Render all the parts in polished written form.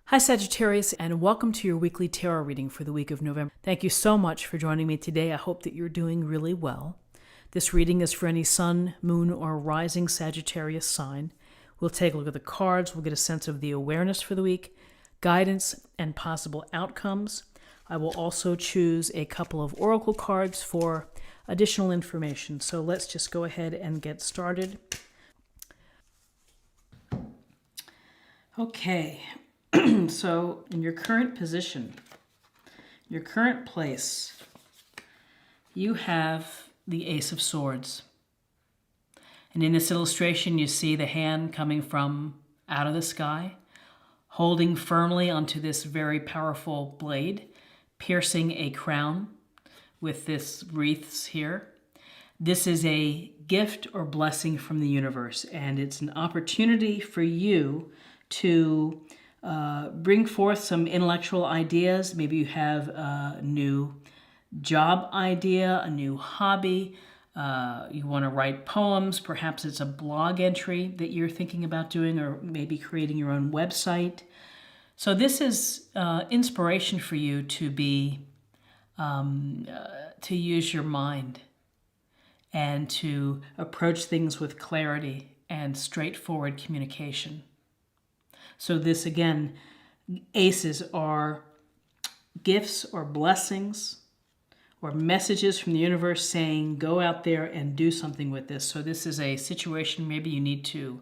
Hi Sagittarius, and welcome to your weekly tarot reading for the week of November. Thank you so much for joining me today. I hope that you're doing really well. This reading is for any sun, moon, or rising Sagittarius sign. We'll take a look at the cards. We'll get a sense of the awareness for the week, guidance, and possible outcomes. I will also choose a couple of oracle cards for additional information. So let's just go ahead and get started. Okay. So in your current position, your current place, you have the Ace of Swords. And in this illustration, you see the hand coming from out of the sky, holding firmly onto this very powerful blade, piercing a crown with this wreaths here. This is a gift or blessing from the universe, and it's an opportunity for you to bring forth some intellectual ideas. Maybe you have a new job idea, a new hobby. You want to write poems. Perhaps it's a blog entry that you're thinking about doing, or maybe creating your own website. So this is inspiration for you to be, to use your mind and to approach things with clarity and straightforward communication. So this, again, aces are gifts or blessings or messages from the universe saying, go out there and do something with this. So this is a situation, maybe you need to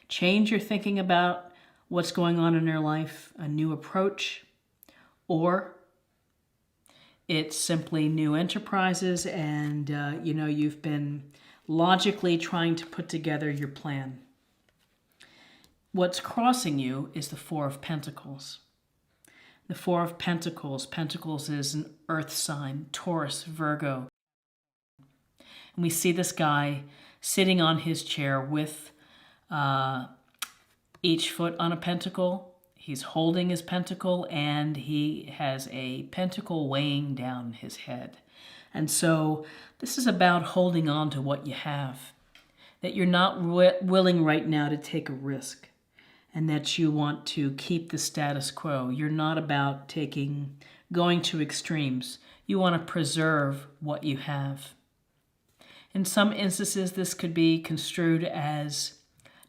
change your thinking about what's going on in your life, a new approach, or it's simply new enterprises and, you've been logically trying to put together your plan. What's crossing you is the Four of Pentacles. The Four of Pentacles. Pentacles is an earth sign, Taurus, Virgo. And we see this guy sitting on his chair with each foot on a pentacle. He's holding his pentacle, and he has a pentacle weighing down his head. And so this is about holding on to what you have, that you're not willing right now to take a risk, and that you want to keep the status quo. You're not about going to extremes. You want to preserve what you have. In some instances, this could be construed as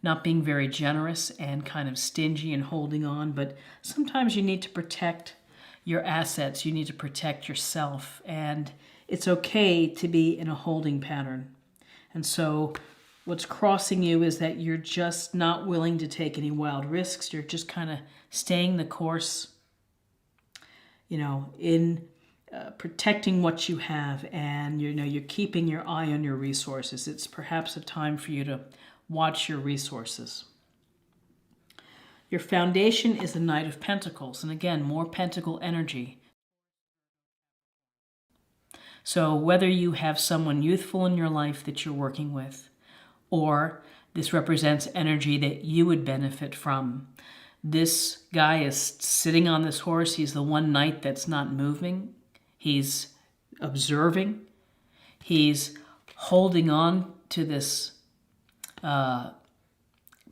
not being very generous and kind of stingy and holding on, but sometimes you need to protect your assets. You need to protect yourself, and it's okay to be in a holding pattern. And so what's crossing you is that you're just not willing to take any wild risks. You're just kind of staying the course, in protecting what you have, and you're keeping your eye on your resources. It's perhaps a time for you to watch your resources. Your foundation is the Knight of Pentacles, and again, more pentacle energy. So whether you have someone youthful in your life that you're working with, or this represents energy that you would benefit from. This guy is sitting on this horse. He's the one knight that's not moving. He's observing. He's holding on to this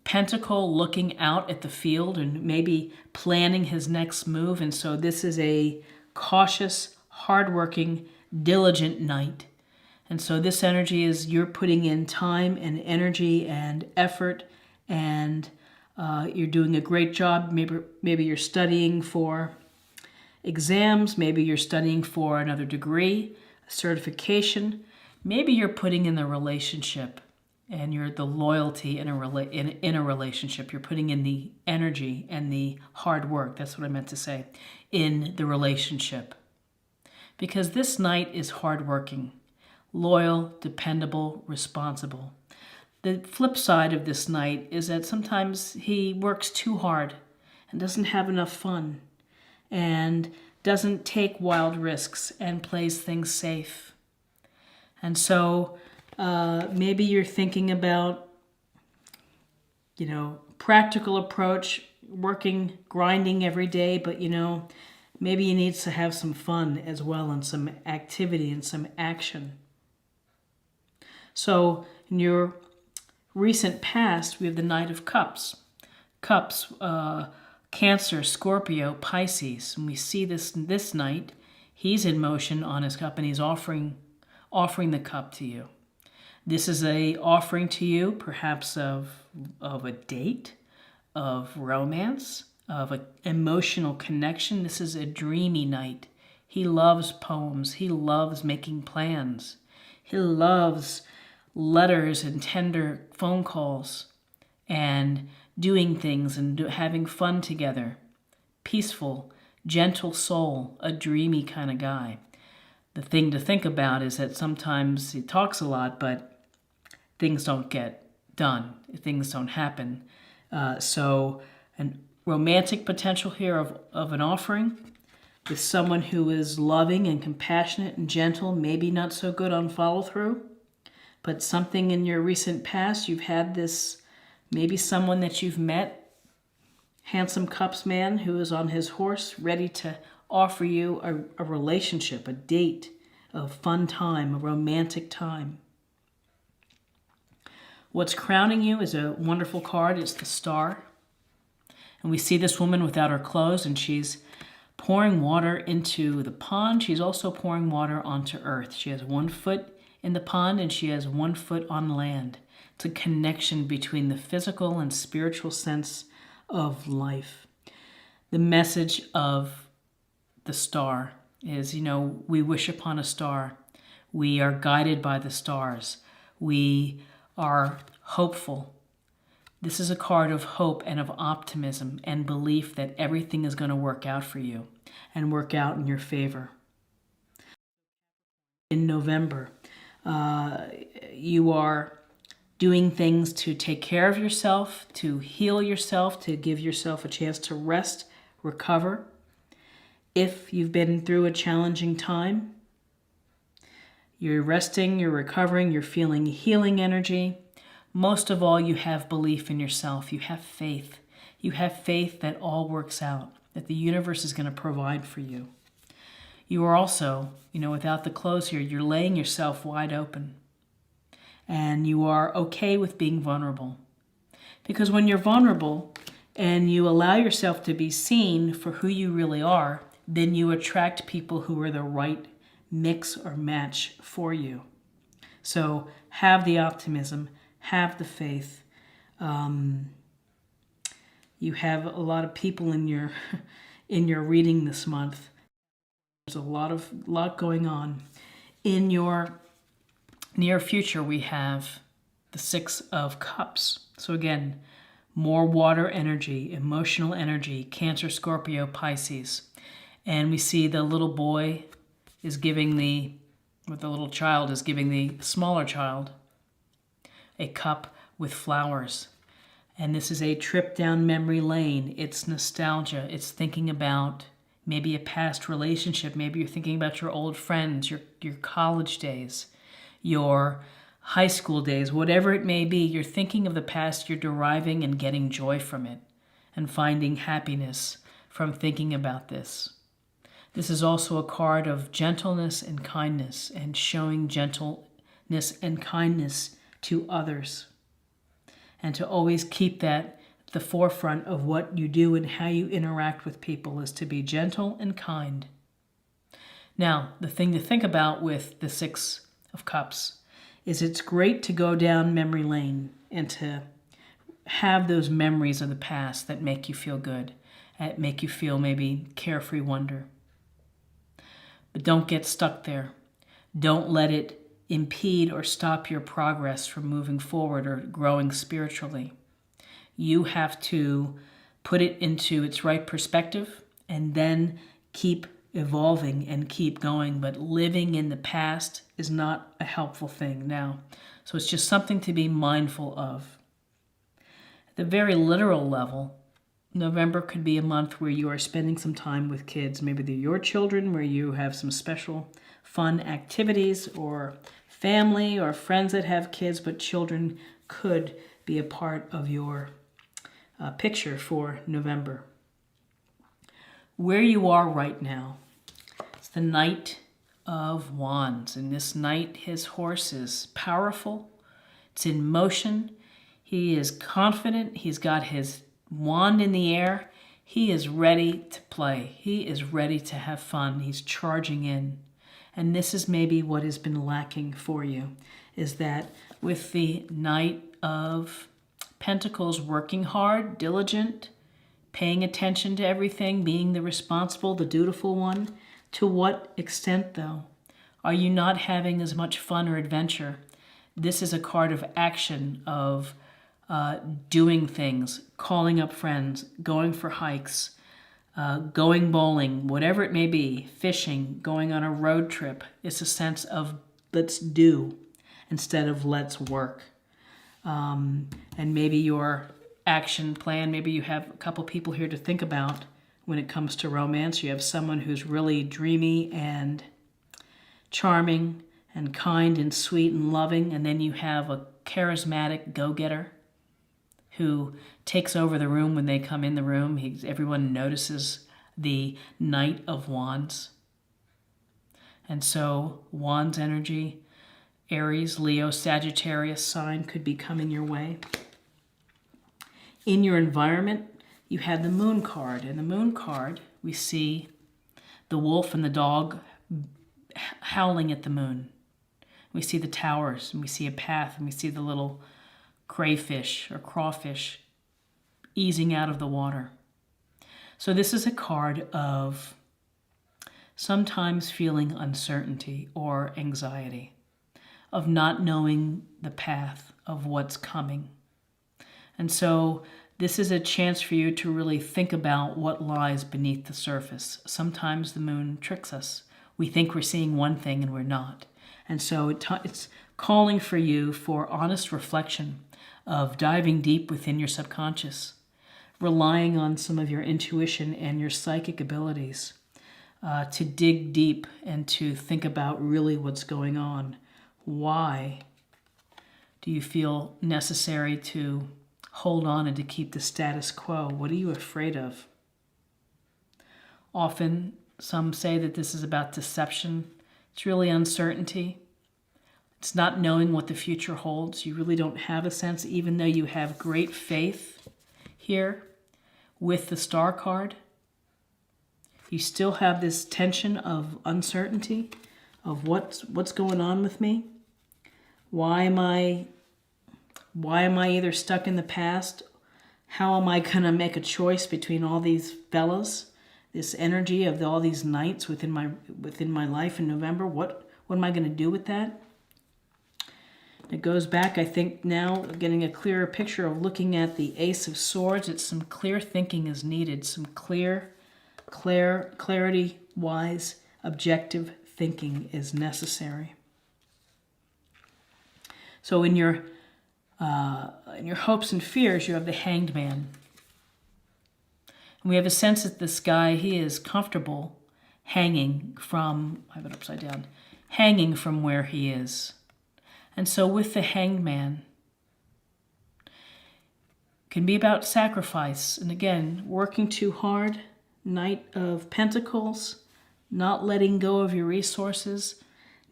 pentacle, looking out at the field and maybe planning his next move. And so this is a cautious, hardworking, diligent knight. And so this energy is you're putting in time and energy and effort, and you're doing a great job. Maybe you're studying for exams. Maybe you're studying for another degree, a certification. Maybe you're putting in the relationship, and you're the loyalty in a relationship. You're putting in the energy and the hard work. That's what I meant to say, in the relationship. Because this knight is hardworking, loyal, dependable, responsible. The flip side of this knight is that sometimes he works too hard and doesn't have enough fun and doesn't take wild risks and plays things safe. And so maybe you're thinking about, practical approach, working, grinding every day, but maybe you need to have some fun as well, and some activity and some action. So in your recent past, we have the Knight of Cups. Cups Cancer, Scorpio, Pisces. And we see this night, he's in motion on his cup and he's offering the cup to you. This is a offering to you, perhaps of a date, of romance, of an emotional connection. This is a dreamy night. He loves poems. He loves making plans. He loves letters and tender phone calls and doing things and having fun together. Peaceful, gentle soul, a dreamy kind of guy. The thing to think about is that sometimes he talks a lot, but things don't get done. Things don't happen. So a romantic potential here of an offering with someone who is loving and compassionate and gentle, maybe not so good on follow-through, but something in your recent past, you've had this, maybe someone that you've met, handsome cups man who is on his horse, ready to offer you a relationship, a date, a fun time, a romantic time. What's crowning you is a wonderful card. It's the Star. And we see this woman without her clothes, and she's pouring water into the pond. She's also pouring water onto earth. She has 1 foot in the pond and she has 1 foot on land. It's a connection between the physical and spiritual sense of life. The message of the Star is, we wish upon a star. We are guided by the stars. We are hopeful. This is a card of hope and of optimism and belief that everything is going to work out for you and work out in your favor. In November, you are doing things to take care of yourself, to heal yourself, to give yourself a chance to rest, recover. If you've been through a challenging time, you're resting, you're recovering, you're feeling healing energy. Most of all, you have belief in yourself. You have faith. You have faith that all works out, that the universe is going to provide for you. You are also, without the clothes here, you're laying yourself wide open. And you are okay with being vulnerable. Because when you're vulnerable and you allow yourself to be seen for who you really are, then you attract people who are the right mix or match for you. So have the optimism, have the faith. You have a lot of people in your reading this month. There's a lot going on. In your near future, we have the 6 of Cups. So again, more water energy, emotional energy, Cancer, Scorpio, Pisces. And we see the little boy is giving the little child is giving the smaller child a cup with flowers. And this is a trip down memory lane. It's nostalgia. It's thinking about maybe a past relationship. Maybe you're thinking about your old friends, your college days, your high school days, whatever it may be. You're thinking of the past. You're deriving and getting joy from it and finding happiness from thinking about this. This is also a card of gentleness and kindness and showing gentleness and kindness to others. And to always keep that at the forefront of what you do and how you interact with people is to be gentle and kind. Now, the thing to think about with the 6 of Cups is it's great to go down memory lane and to have those memories of the past that make you feel good, that make you feel maybe carefree wonder. But don't get stuck there. Don't let it impede or stop your progress from moving forward or growing spiritually. You have to put it into its right perspective and then keep evolving and keep going. But living in the past is not a helpful thing now. So it's just something to be mindful of. At the very literal level, November could be a month where you are spending some time with kids. Maybe they're your children, where you have some special fun activities, or family or friends that have kids, but children could be a part of your picture for November. Where you are right now, it's the Knight of Wands. And this knight, his horse is powerful. It's in motion. He is confident. He's got his wand in the air. He is ready to play. He is ready to have fun. He's charging in. And this is maybe what has been lacking for you, is that with the Knight of Pentacles, working hard, diligent, paying attention to everything, being the responsible, the dutiful one, to what extent, though, are you not having as much fun or adventure? This is a card of action, of doing things, calling up friends, going for hikes, going bowling, whatever it may be, fishing, going on a road trip. It's a sense of let's do instead of let's work. And maybe your action plan, maybe you have a couple people here to think about when it comes to romance. You have someone who's really dreamy and charming and kind and sweet and loving, and then you have a charismatic go-getter who takes over the room when they come in the room. Everyone notices the Knight of Wands. And so Wands energy, Aries, Leo, Sagittarius sign could be coming your way. In your environment, you have the Moon card. In the Moon card, we see the wolf and the dog howling at the moon. We see the towers, and we see a path, and we see the little crayfish or crawfish easing out of the water. So this is a card of sometimes feeling uncertainty or anxiety, of not knowing the path of what's coming. And so this is a chance for you to really think about what lies beneath the surface. Sometimes the moon tricks us. We think we're seeing one thing and we're not. And so it's calling for you for honest reflection, of diving deep within your subconscious, relying on some of your intuition and your psychic abilities to dig deep and to think about really what's going on. Why do you feel necessary to hold on and to keep the status quo? What are you afraid of? Often, some say that this is about deception. It's really uncertainty. It's not knowing what the future holds. You really don't have a sense, even though you have great faith here with the Star card. You still have this tension of uncertainty, of what's going on with me. Why am I either stuck in the past? How am I going to make a choice between all these fellas? This energy of all these nights within my life in November. What am I going to do with that? It goes back, I think, now getting a clearer picture of looking at the Ace of Swords. It's some clear thinking is needed. Some clarity-wise, objective thinking is necessary. So in your hopes and fears, you have the Hanged Man. And we have a sense that this guy, he is comfortable hanging from, I have it upside down, hanging from where he is. And so with the Hanged Man, can be about sacrifice. And again, working too hard, Knight of Pentacles, not letting go of your resources,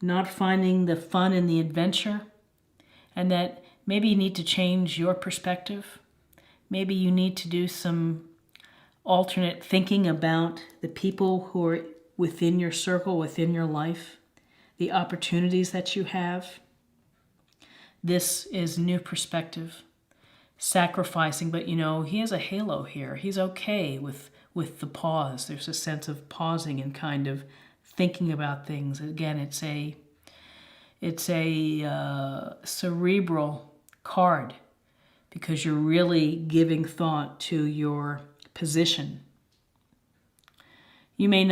not finding the fun and the adventure, and that maybe you need to change your perspective. Maybe you need to do some alternate thinking about the people who are within your circle, within your life, the opportunities that you have. This is new perspective, sacrificing, but he has a halo here. He's okay with the pause. There's a sense of pausing and kind of thinking about things. Again, it's a cerebral card because you're really giving thought to your position. You may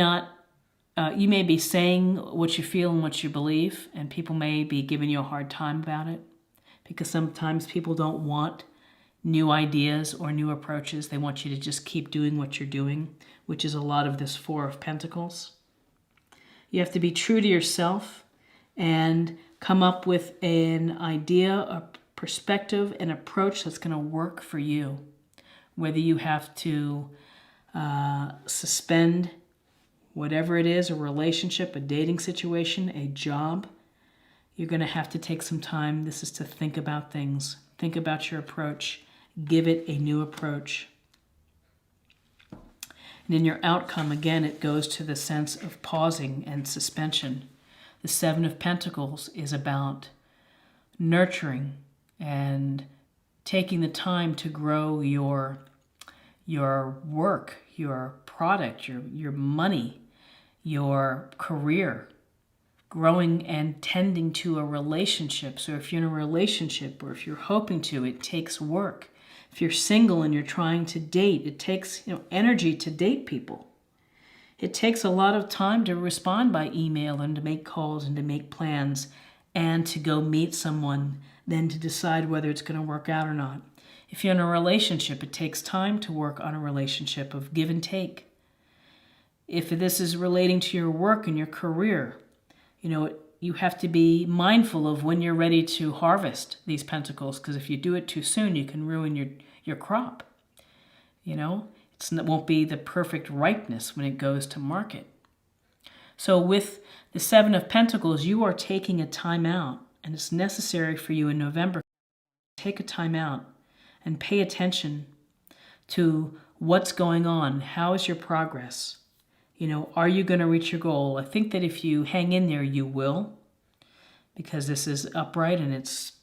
be saying what you feel and what you believe, and people may be giving you a hard time about it because sometimes people don't want new ideas or new approaches. They want you to just keep doing what you're doing, which is a lot of this Four of Pentacles. You have to be true to yourself and come up with an idea, a perspective, an approach that's going to work for you. Whether you have to suspend whatever it is, a relationship, a dating situation, a job, you're going to have to take some time. This is to think about things. Think about your approach. Give it a new approach. And in your outcome, again, it goes to the sense of pausing and suspension. The Seven of Pentacles is about nurturing and taking the time to grow your work, your product, your money, your career, growing and tending to a relationship. So if you're in a relationship or if you're hoping to, it takes work. If you're single and you're trying to date, it takes energy to date people. It takes a lot of time to respond by email and to make calls and to make plans and to go meet someone, then to decide whether it's going to work out or not. If you're in a relationship, it takes time to work on a relationship of give and take. If this is relating to your work and your career, you have to be mindful of when you're ready to harvest these pentacles, because if you do it too soon, you can ruin your crop. It won't be the perfect ripeness when it goes to market. So with the Seven of Pentacles, you are taking a time out, and it's necessary for you in November to take a time out and pay attention to what's going on. How is your progress? Are you going to reach your goal? I think that if you hang in there, you will, because this is upright and it's,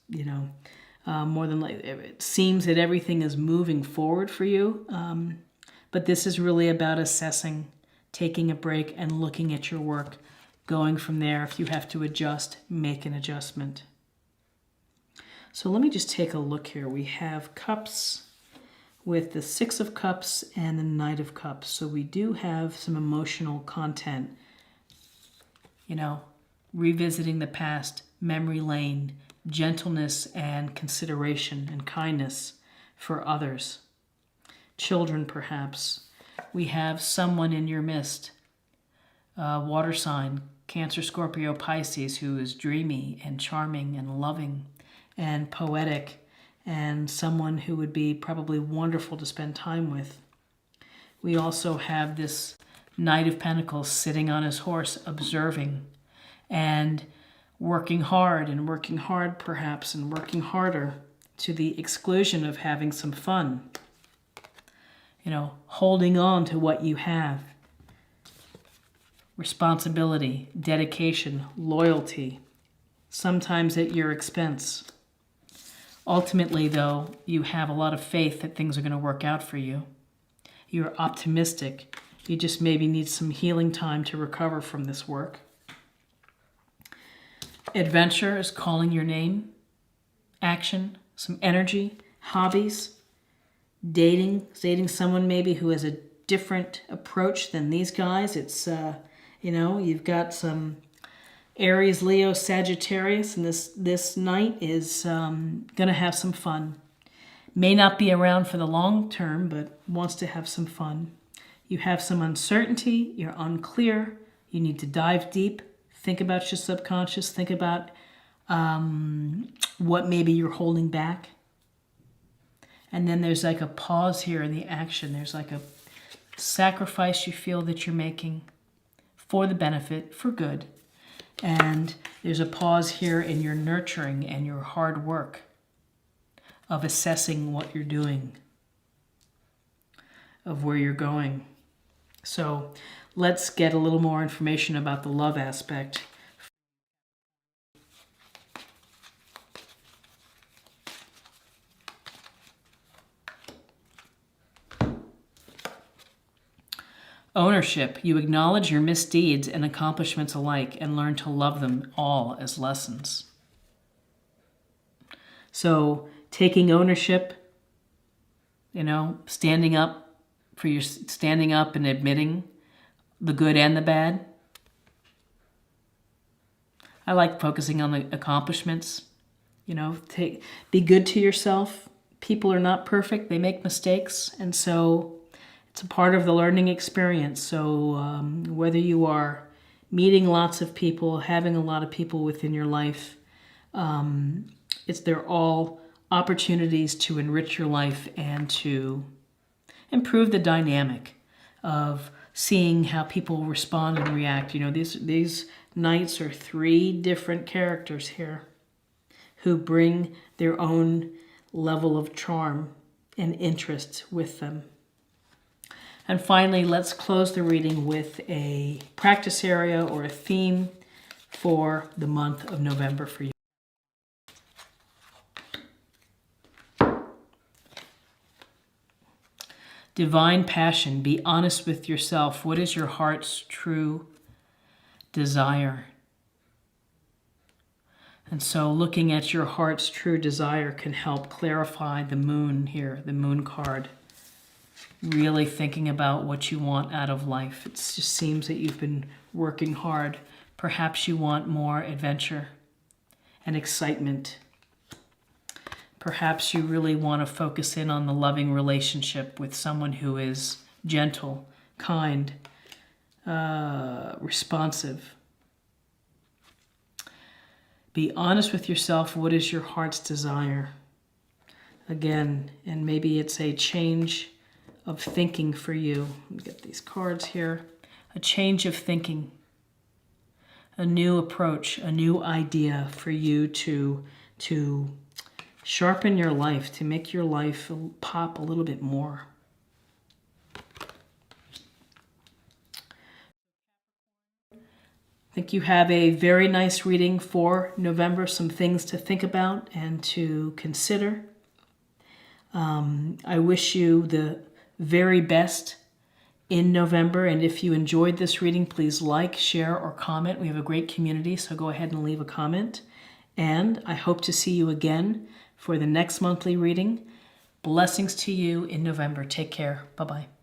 more than likely, it seems that everything is moving forward for you. But this is really about assessing, taking a break and looking at your work, going from there. If you have to adjust, make an adjustment. So let me just take a look here. We have Cups with the Six of Cups and the Knight of Cups. So we do have some emotional content, revisiting the past, memory lane, gentleness and consideration and kindness for others. Children, perhaps. We have someone in your midst, water sign, Cancer, Scorpio, Pisces, who is dreamy and charming and loving and poetic, and someone who would be probably wonderful to spend time with. We also have this Knight of Pentacles sitting on his horse, observing and working hard perhaps, and working harder to the exclusion of having some fun. Holding on to what you have. Responsibility, dedication, loyalty, sometimes at your expense. Ultimately, though, you have a lot of faith that things are going to work out for you. You're optimistic. You just maybe need some healing time to recover from this work. Adventure is calling your name. Action, some energy, hobbies. Dating someone maybe who has a different approach than these guys. It's, you've got some Aries, Leo, Sagittarius, and this Knight is going to have some fun. May not be around for the long term, but wants to have some fun. You have some uncertainty. You're unclear. You need to dive deep. Think about your subconscious. Think about what maybe you're holding back. And then there's like a pause here in the action. There's like a sacrifice you feel that you're making for the benefit, for good. And there's a pause here in your nurturing and your hard work of assessing what you're doing, of where you're going. So let's get a little more information about the love aspect. Ownership. You acknowledge your misdeeds and accomplishments alike and learn to love them all as lessons. So taking ownership, standing up and admitting the good and the bad. I like focusing on the accomplishments. Be good to yourself. People are not perfect. They make mistakes. And so it's a part of the learning experience. So whether you are meeting lots of people, having a lot of people within your life, they're all opportunities to enrich your life and to improve the dynamic of seeing how people respond and react. These Knights are three different characters here who bring their own level of charm and interest with them. And finally, let's close the reading with a practice area or a theme for the month of November for you. Divine passion. Be honest with yourself. What is your heart's true desire? And so looking at your heart's true desire can help clarify the moon here, the moon card. Really thinking about what you want out of life. It just seems that you've been working hard. Perhaps you want more adventure and excitement. Perhaps you really want to focus in on the loving relationship with someone who is gentle, kind, responsive. Be honest with yourself. What is your heart's desire? Again, and maybe it's a change of thinking for you. Let me get these cards here. A change of thinking. A new approach, a new idea for you to sharpen your life, to make your life pop a little bit more. I think you have a very nice reading for November, some things to think about and to consider. I wish you the very best in November, and if you enjoyed this reading, please like, share, or comment. We have a great community, so go ahead and leave a comment. And I hope to see you again for the next monthly reading. Blessings to you in November. Take care. Bye-bye.